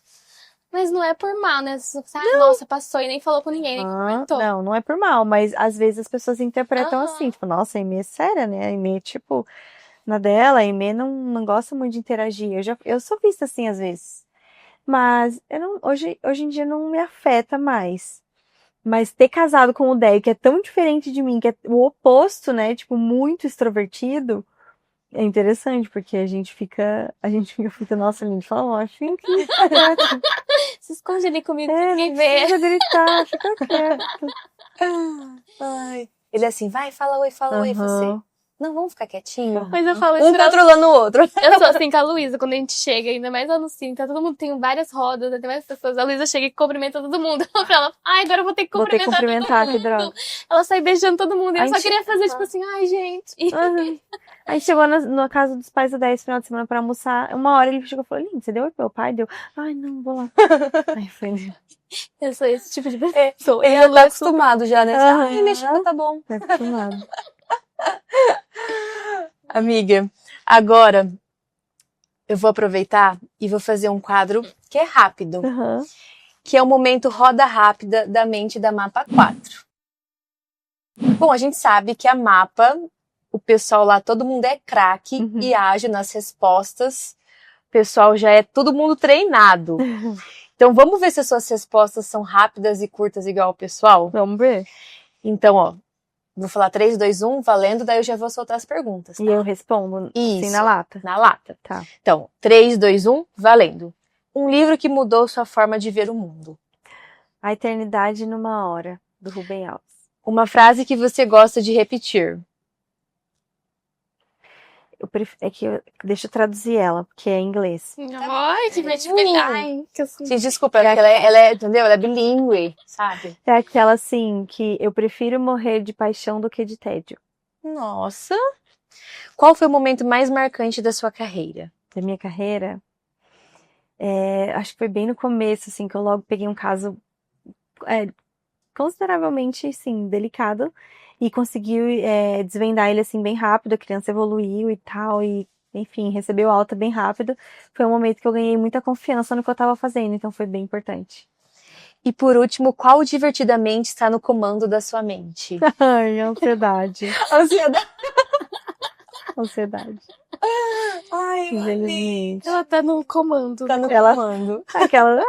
Mas não é por mal, né? Você, nossa, passou e nem falou com ninguém, nem comentou. Não é por mal, mas às vezes as pessoas interpretam assim, tipo, nossa, a Aimee é séria, né? A Aimee, tipo, na dela, a Aimee não gosta muito de interagir. Eu sou vista assim às vezes. Mas hoje em dia não me afeta mais. Mas ter casado com o Deio, que é tão diferente de mim, que é o oposto, né? Tipo, muito extrovertido. É interessante, porque a gente fica, nossa, a gente fala, ó, assim que... Se esconde ali comigo, ninguém vê. Não precisa gritar, fica quieto. Ai. Ele é assim, vai, fala oi, você. Não, vamos ficar quietinho. Mas eu falo isso. Controlando o outro. Eu sou assim com a Luísa, quando a gente chega, ainda mais lá no Cine, tá todo mundo, tem várias rodas, tem várias pessoas. A Luísa chega e cumprimenta todo mundo. Eu falo pra ela, ai, agora eu vou ter que cumprimentar todo mundo. Que droga. Ela sai beijando todo mundo. E eu só queria fazer, tipo assim, ai, gente. A gente chegou na casa dos pais do 10 final de semana pra almoçar. Uma hora ele chegou e falou, Lindo, você deu oi pro meu pai? Deu. Ai, não, vou lá. Aí foi. Eu sou esse tipo de pessoa. Ele tá acostumado já, né? Ai, ele achou que tá bom. Tá acostumado. Amiga, agora eu vou aproveitar e vou fazer um quadro que é rápido. Que é o momento roda rápida da mente da Mapa 4. Bom, a gente sabe que a Mapa, o pessoal lá, todo mundo é craque e ágil nas respostas. O pessoal já é todo mundo treinado. Então vamos ver se as suas respostas são rápidas e curtas igual o pessoal? Vamos ver. Então, ó, vou falar 3, 2, 1, valendo, daí eu já vou soltar as perguntas. Tá? E eu respondo assim na lata. Na lata. Tá. Então, 3, 2, 1, valendo. Um livro que mudou sua forma de ver o mundo. A Eternidade numa Hora, do Rubem Alves. Uma frase que você gosta de repetir. Deixa eu traduzir ela, porque é em inglês. Ai, que verdade. Sim, desculpa, ela é, entendeu? Ela é bilíngue, sabe? É aquela assim, que eu prefiro morrer de paixão do que de tédio. Nossa! Qual foi o momento mais marcante da sua carreira? Da minha carreira? Acho que foi bem no começo, assim, que eu logo peguei um caso consideravelmente, sim, delicado. E conseguiu desvendar ele, assim, bem rápido. A criança evoluiu e tal, e, enfim, recebeu alta bem rápido. Foi um momento que eu ganhei muita confiança no que eu estava fazendo, então foi bem importante. E por último, qual divertidamente está no comando da sua mente? Ai, ansiedade. Ansiedade. Ansiedade. Ai, Infelizmente. Ela tá no comando. tá no Ela- comando. Aquela...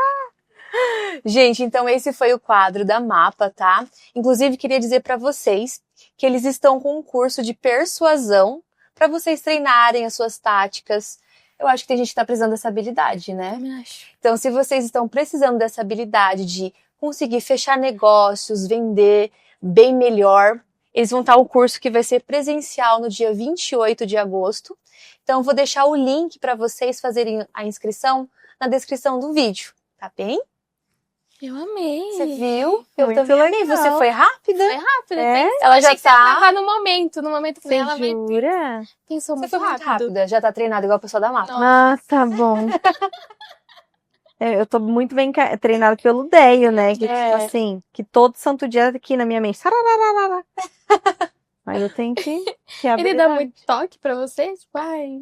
Gente, então esse foi o quadro da Mapa, tá? Inclusive, queria dizer pra vocês que eles estão com um curso de persuasão pra vocês treinarem as suas táticas. Eu acho que tem gente que tá precisando dessa habilidade, né? Eu acho. Então, se vocês estão precisando dessa habilidade de conseguir fechar negócios, vender bem melhor, eles vão estar o curso que vai ser presencial no dia 28 de agosto. Então, eu vou deixar o link para vocês fazerem a inscrição na descrição do vídeo, tá bem? Eu amei. Você viu? Eu Muito também amei. legal. Você foi rápida? Foi rápido. É? Ela já Achei que você ia tá... travar no momento. No momento que Você ela vai... jura? Pensou Você muito foi muito rápido. rápida. Já tá treinada igual a pessoa da Mapa. Não. Ah, tá bom. Eu tô muito bem treinada pelo Deio, né? Que, É. tipo assim, que todo santo dia tá aqui na minha mente. Sarararara. Mas eu tenho que Ele habilidade. dá muito toque pra você? Tipo, ai...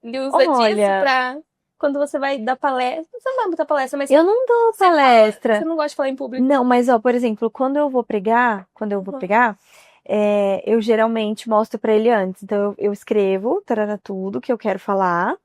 Ele usa disso Olha. pra... Quando você vai dar palestra... Você não dá muita palestra, mas Eu não dou você fala. palestra. Você não gosta de falar em público. Não, mas ó, por exemplo, quando eu vou pregar, eu geralmente mostro pra ele antes. Então eu escrevo, tarara, tudo que eu quero falar,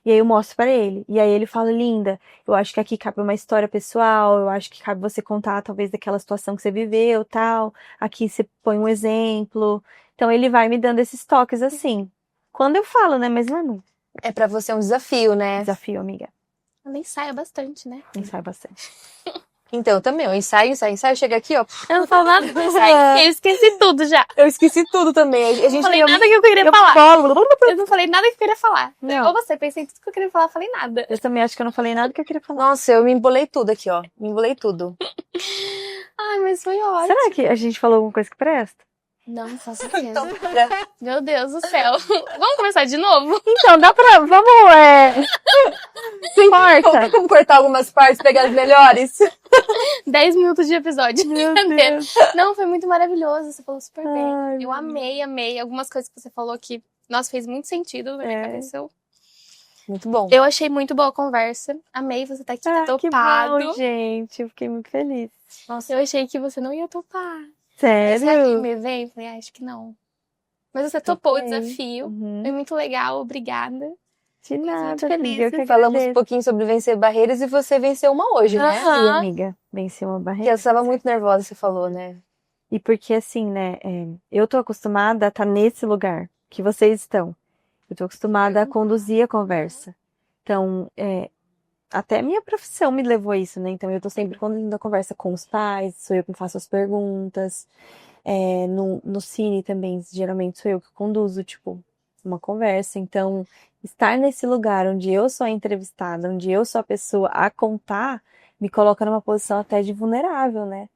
e aí eu mostro pra ele. E aí ele fala, linda, eu acho que aqui cabe uma história pessoal, eu acho que cabe você contar talvez daquela situação que você viveu, tal. Aqui você põe um exemplo. Então ele vai me dando esses toques assim. Quando eu falo, né? Mas não é um É pra você um desafio, né? desafio, amiga. Ela ensaia bastante, né? Nem sai bastante. Então, também, eu ensaio, chega aqui, ó. Eu não falo nada do ensaio. Eu esqueci tudo já. Eu esqueci tudo também. A Eu gente não falei tem- nada que eu queria Eu falar. falo. Eu não falei nada que eu queria falar. Não. Igual você, pensei em tudo que eu queria falar, falei nada. Eu também acho que eu não falei nada que eu queria falar. Nossa, eu me embolei tudo aqui, ó. Me embolei tudo. Ai, mas foi ótimo. Será que a gente falou alguma coisa que presta? Não, com certeza. Então, Meu Deus do céu. Vamos começar de novo? Então, dá pra. Vamos, Corta. vamos cortar algumas partes, pegar as melhores. 10 minutos de episódio. Meu Brincadeira. Deus. Não, foi muito maravilhoso. Você falou super bem. Ai, Eu amei. Algumas coisas que você falou que, nossa, fez muito sentido na minha cabeça. Muito bom. Eu achei muito boa a conversa. Amei você estar aqui, ter que topado. bom, gente. Eu fiquei muito feliz. Nossa, Eu achei que você não ia topar. Sério? Será que me veio? Eu falei, acho que não. Mas você topou o Topei. desafio. Uhum. Foi muito legal, obrigada. De nada, muito feliz. amiga. Eu que falamos um agradeço. pouquinho sobre vencer barreiras e você venceu uma hoje, né? Aham. E, amiga, venceu uma Porque barreira. você estava muito nervosa, você falou, né? E porque, assim, né, eu tô acostumada a estar nesse lugar que vocês estão. Eu tô acostumada a conduzir a conversa. Então, até a minha profissão me levou a isso, né? Então, eu tô sempre conduzindo a conversa com os pais, sou eu que faço as perguntas. No Cine também, geralmente sou eu que conduzo, tipo, uma conversa. Então, estar nesse lugar onde eu sou a entrevistada, onde eu sou a pessoa a contar, me coloca numa posição até de vulnerável, né?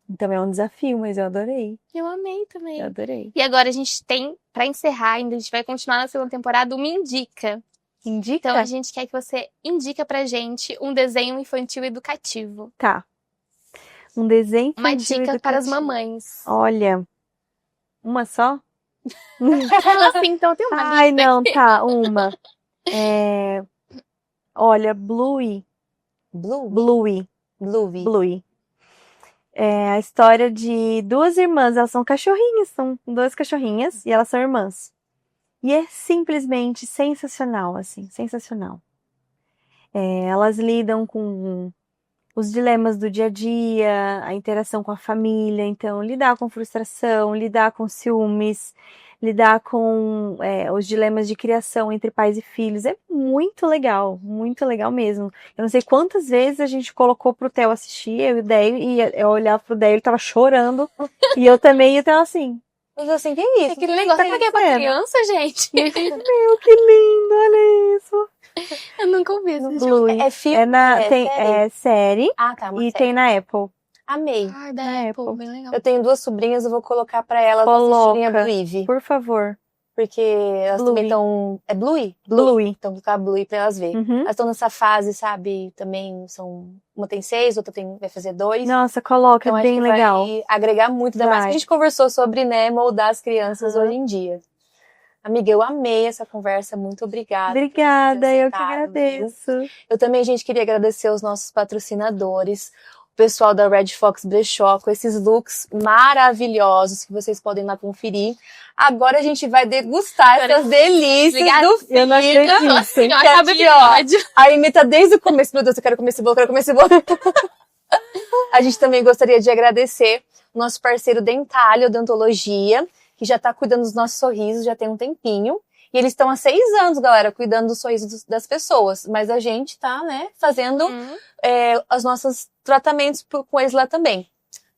Então é um desafio, mas eu adorei. Eu amei também. Eu adorei. E agora a gente tem, pra encerrar ainda, a gente vai continuar na segunda temporada, uma indica. Indica? Então a gente quer que você indica pra gente um desenho infantil educativo. Tá. Um desenho Uma infantil dica para as educativo. mamães. Olha, uma só? Ela assim, então tem uma Ai, lista não, aqui. tá, uma. Olha, Bluey. Bluey. É a história de duas irmãs, elas são cachorrinhas, são duas cachorrinhas e elas são irmãs. E é simplesmente sensacional, assim, sensacional. Elas lidam com os dilemas do dia a dia, a interação com a família, então lidar com frustração, lidar com ciúmes, lidar com os dilemas de criação entre pais e filhos, é muito legal mesmo. Eu não sei quantas vezes a gente colocou pro Theo assistir, eu e o Deio, e eu olhava pro Deio, ele tava chorando, e eu também, então assim... Mas assim, que é isso? Aquele negócio que é pra criança, gente. Meu, que lindo, olha isso. Eu nunca ouvi esse jogo. Bluey. É filme? Tem série Ah, tá, uma e série. tem na Apple. Amei. Ai, da Na Apple, Apple. bem legal. Eu tenho duas sobrinhas, eu vou colocar pra elas Coloca. assistirem a Believe. Por favor. porque elas também estão... É Bluey? Bluey. Então, colocar Bluey pra elas verem. Elas estão nessa fase, sabe? Também são... Uma tem 6, outra vai fazer 2. Nossa, coloca, então, bem legal. Vai agregar muito, ainda mais que a gente conversou sobre, né, moldar as crianças hoje em dia. Amiga, eu amei essa conversa, muito obrigada. Obrigada, eu que agradeço. Eu também, gente, queria agradecer os nossos patrocinadores, o pessoal da Red Fox Brechó, com esses looks maravilhosos que vocês podem lá conferir. Agora a gente vai degustar essas delícias do Fica. Eu não acredito. Aqui, ó, a Amy tá desde o começo. Meu Deus, eu quero comer esse bolo, A gente também gostaria de agradecer o nosso parceiro Dentália Odontologia, que já tá cuidando dos nossos sorrisos já tem um tempinho. E eles estão há 6 anos, galera, cuidando dos sorrisos das pessoas. Mas a gente tá, né, fazendo os nossos tratamentos com eles lá também.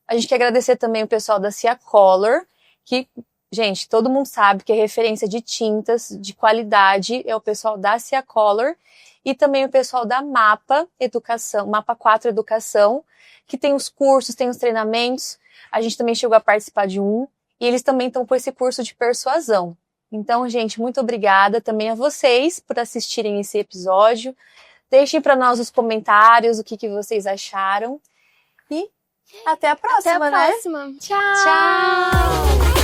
A gente quer agradecer também o pessoal da Cia Color, que, gente, todo mundo sabe que é referência de tintas de qualidade, é o pessoal da Cia Color. E também o pessoal da Mapa Educação, Mapa 4 Educação, que tem os cursos, tem os treinamentos. A gente também chegou a participar de um. E eles também estão com esse curso de persuasão. Então, gente, muito obrigada também a vocês por assistirem esse episódio. Deixem para nós os comentários o que vocês acharam. E até a próxima, Até a próxima. Tchau!